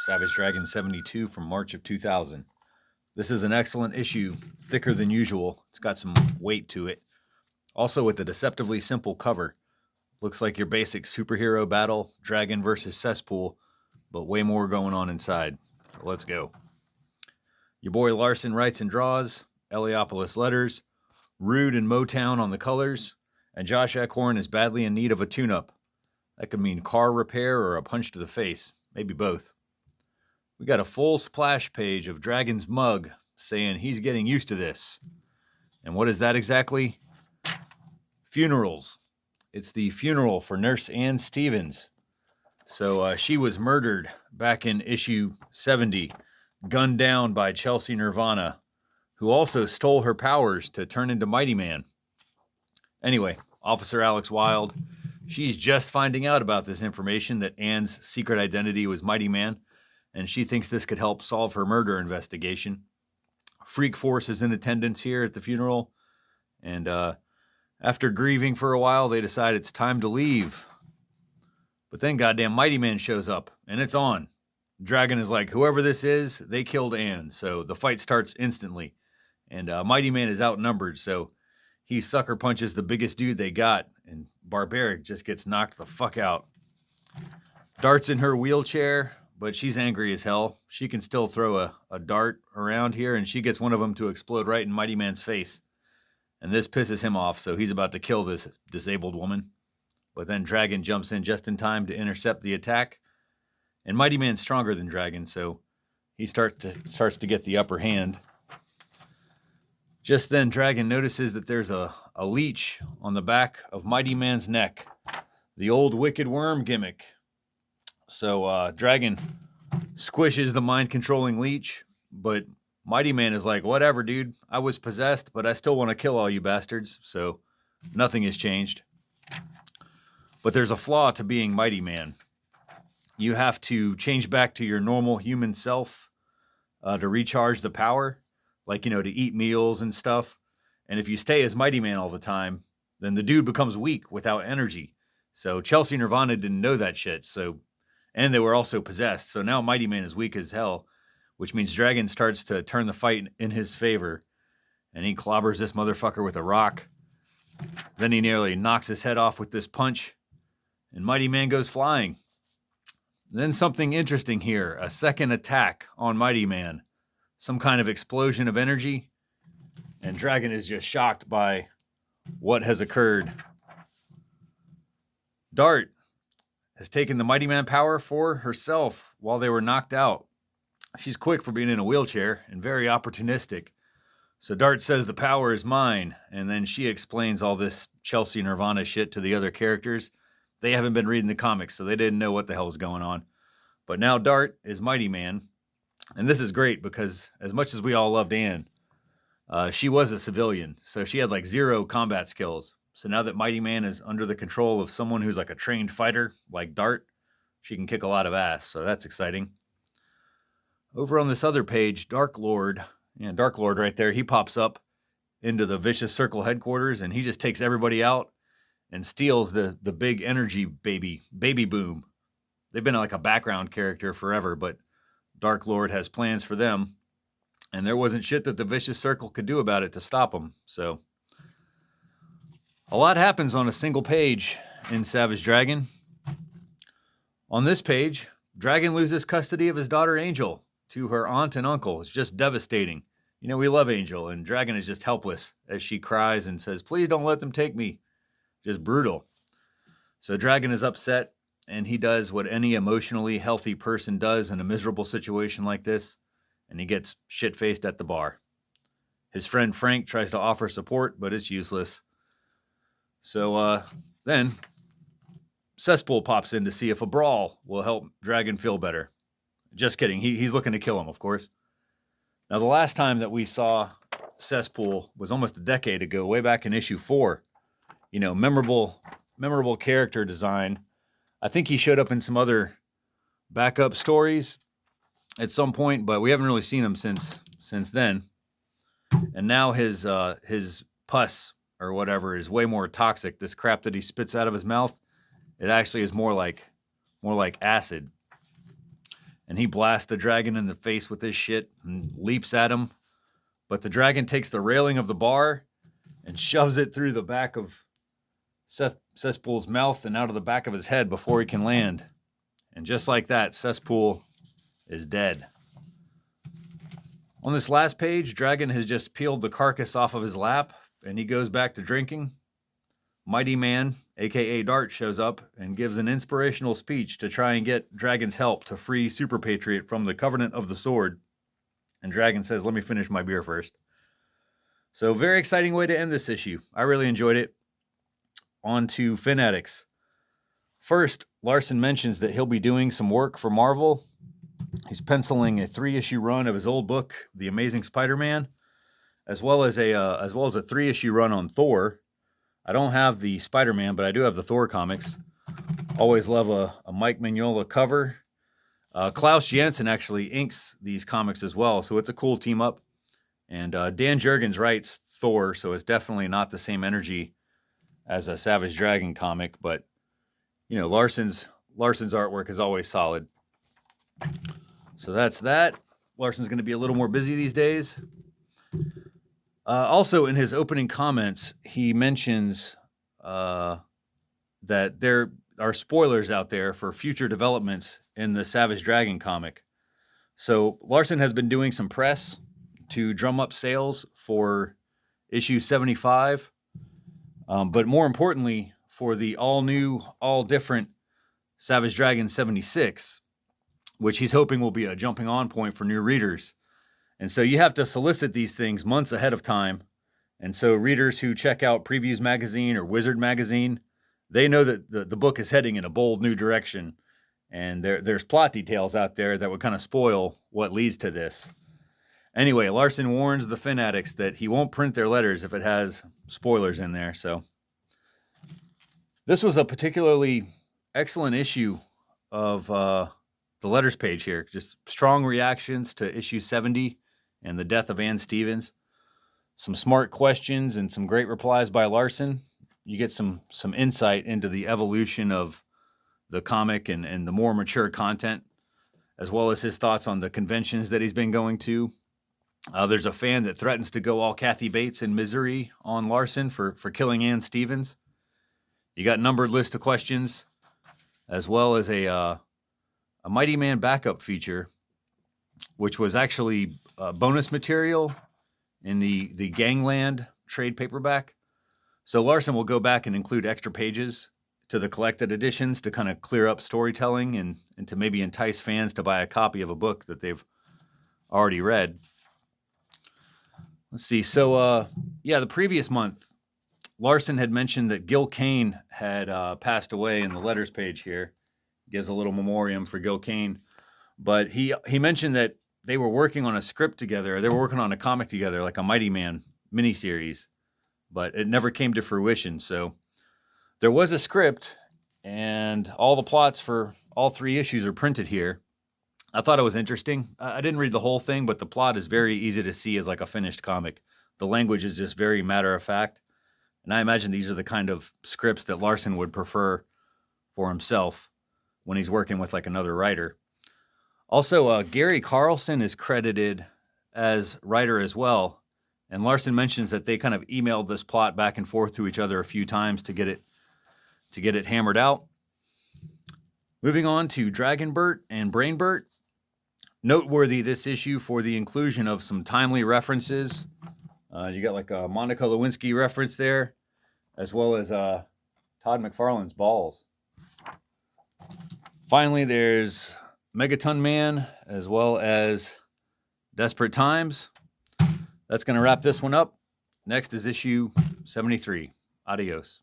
Savage Dragon 72 from March of 2000. This is an excellent issue, thicker than usual. It's got some weight to it. Also with a deceptively simple cover. Looks like your basic superhero battle, dragon versus cesspool, but way more going on inside. So let's go. Your boy Larson writes and draws, Eliopolis letters, Rude and Motown on the colors, and Josh Eckhorn is badly in need of a tune-up. That could mean car repair or a punch to the face, maybe both. We got a full splash page of Dragon's mug saying he's getting used to this. And what is that exactly? Funerals. It's the funeral for Nurse Ann Stevens. So she was murdered back in issue 70, gunned down by Chelsea Nirvana, who also stole her powers to turn into Mighty Man. Anyway, Officer Alex Wilde, she's just finding out about this information that Ann's secret identity was Mighty Man, and she thinks this could help solve her murder investigation. Freak Force is in attendance here at the funeral, and after grieving for a while, they decide it's time to leave. But then goddamn Mighty Man shows up, and it's on. Dragon is like, whoever this is, they killed Ann, so the fight starts instantly. And Mighty Man is outnumbered, so he sucker punches the biggest dude they got, and Barbaric just gets knocked the fuck out. Dart's in her wheelchair, but she's angry as hell. She can still throw a dart around here, and she gets one of them to explode right in Mighty Man's face. And this pisses him off, so he's about to kill this disabled woman. But then Dragon jumps in just in time to intercept the attack. And Mighty Man's stronger than Dragon, so he starts to get the upper hand. Just then, Dragon notices that there's a leech on the back of Mighty Man's neck. The old wicked worm gimmick. So Dragon squishes the mind-controlling leech, but Mighty Man is like, whatever, dude. I was possessed, but I still want to kill all you bastards, so nothing has changed. But there's a flaw to being Mighty Man. You have to change back to your normal human self to recharge the power, like, to eat meals and stuff. And if you stay as Mighty Man all the time, then the dude becomes weak without energy. So Chelsea Nirvana didn't know that shit, and they were also possessed. So now Mighty Man is weak as hell, which means Dragon starts to turn the fight in his favor. And he clobbers this motherfucker with a rock. Then he nearly knocks his head off with this punch. And Mighty Man goes flying. Then something interesting here. A second attack on Mighty Man. Some kind of explosion of energy. And Dragon is just shocked by what has occurred. Dart has taken the Mighty Man power for herself while they were knocked out. She's quick for being in a wheelchair and very opportunistic. So Dart says the power is mine, and then she explains all this Chelsea Nirvana shit to the other characters. They haven't been reading the comics, so they didn't know what the hell is going on. But now Dart is Mighty Man, and this is great because as much as we all loved Ann, she was a civilian, so she had like 0 combat skills. So now that Mighty Man is under the control of someone who's like a trained fighter, like Dart, she can kick a lot of ass, so that's exciting. Over on this other page, Dark Lord right there, he pops up into the Vicious Circle headquarters, and he just takes everybody out and steals the big energy baby boom. They've been like a background character forever, but Dark Lord has plans for them, and there wasn't shit that the Vicious Circle could do about it to stop them, so a lot happens on a single page in Savage Dragon. On this page, Dragon loses custody of his daughter Angel to her aunt and uncle. It's just devastating. We love Angel, and Dragon is just helpless as she cries and says, please don't let them take me. Just brutal. So Dragon is upset, and he does what any emotionally healthy person does in a miserable situation like this, and he gets shit-faced at the bar. His friend Frank tries to offer support, but it's useless. So then Cesspool pops in to see if a brawl will help Dragon feel better. Just kidding. He's looking to kill him, of course. Now, the last time that we saw Cesspool was almost a decade ago, way back in issue 4. Memorable character design. I think he showed up in some other backup stories at some point, but we haven't really seen him since then. And now his pus or whatever is way more toxic. This crap that he spits out of his mouth, it actually is more like acid. and he blasts the dragon in the face with his shit and leaps at him. But the dragon takes the railing of the bar and shoves it through the back of Cesspool's mouth and out of the back of his head before he can land. And just like that, Cesspool is dead. On this last page, Dragon has just peeled the carcass off of his lap, and he goes back to drinking. Mighty Man, a.k.a. Dart, shows up and gives an inspirational speech to try and get Dragon's help to free Super Patriot from the Covenant of the Sword. And Dragon says, let me finish my beer first. So very exciting way to end this issue. I really enjoyed it. On to Fanatics. First, Larson mentions that he'll be doing some work for Marvel. He's penciling a 3-issue run of his old book, The Amazing Spider-Man, as well as a 3-issue run on Thor. I don't have the Spider-Man, but I do have the Thor comics. Always love a Mike Mignola cover. Klaus Janson actually inks these comics as well, so it's a cool team up. And Dan Jurgens writes Thor, so it's definitely not the same energy as a Savage Dragon comic, but you know, Larson's artwork is always solid. So that's that. Larson's going to be a little more busy these days. Also, in his opening comments, he mentions that there are spoilers out there for future developments in the Savage Dragon comic. So Larson has been doing some press to drum up sales for issue 75, but more importantly, for the all-new, all-different Savage Dragon 76, which he's hoping will be a jumping-on point for new readers. And so you have to solicit these things months ahead of time. And so readers who check out Previews Magazine or Wizard Magazine, they know that the book is heading in a bold new direction. And there's plot details out there that would kind of spoil what leads to this. Anyway, Larson warns the Fanatics that he won't print their letters if it has spoilers in there. So this was a particularly excellent issue of the letters page here. Just strong reactions to issue 70 and the death of Ann Stevens. Some smart questions and some great replies by Larson. You get some insight into the evolution of the comic and the more mature content, as well as his thoughts on the conventions that he's been going to. There's a fan that threatens to go all Kathy Bates in Misery on Larson for killing Ann Stevens. You got a numbered list of questions, as well as a Mighty Man backup feature, which was actually bonus material in the Gangland trade paperback. So Larson will go back and include extra pages to the collected editions to kind of clear up storytelling and to maybe entice fans to buy a copy of a book that they've already read. Let's see. So, the previous month, Larson had mentioned that Gil Kane had passed away in the letters page here. Gives a little memoriam for Gil Kane. But he mentioned that they were working on a script together. They were working on a comic together, like a Mighty Man miniseries. But it never came to fruition. So there was a script, and all the plots for all 3 issues are printed here. I thought it was interesting. I didn't read the whole thing, but the plot is very easy to see as like a finished comic. The language is just very matter of fact. And I imagine these are the kind of scripts that Larson would prefer for himself when he's working with like another writer. Also, Gary Carlson is credited as writer as well. And Larson mentions that they kind of emailed this plot back and forth to each other a few times to get it hammered out. Moving on to Dragonbert and Brainbert. Noteworthy this issue for the inclusion of some timely references. You got like a Monica Lewinsky reference there, as well as Todd McFarlane's balls. Finally, there's Megaton Man, as well as Desperate Times. That's going to wrap this one up. Next is issue 73. Adios.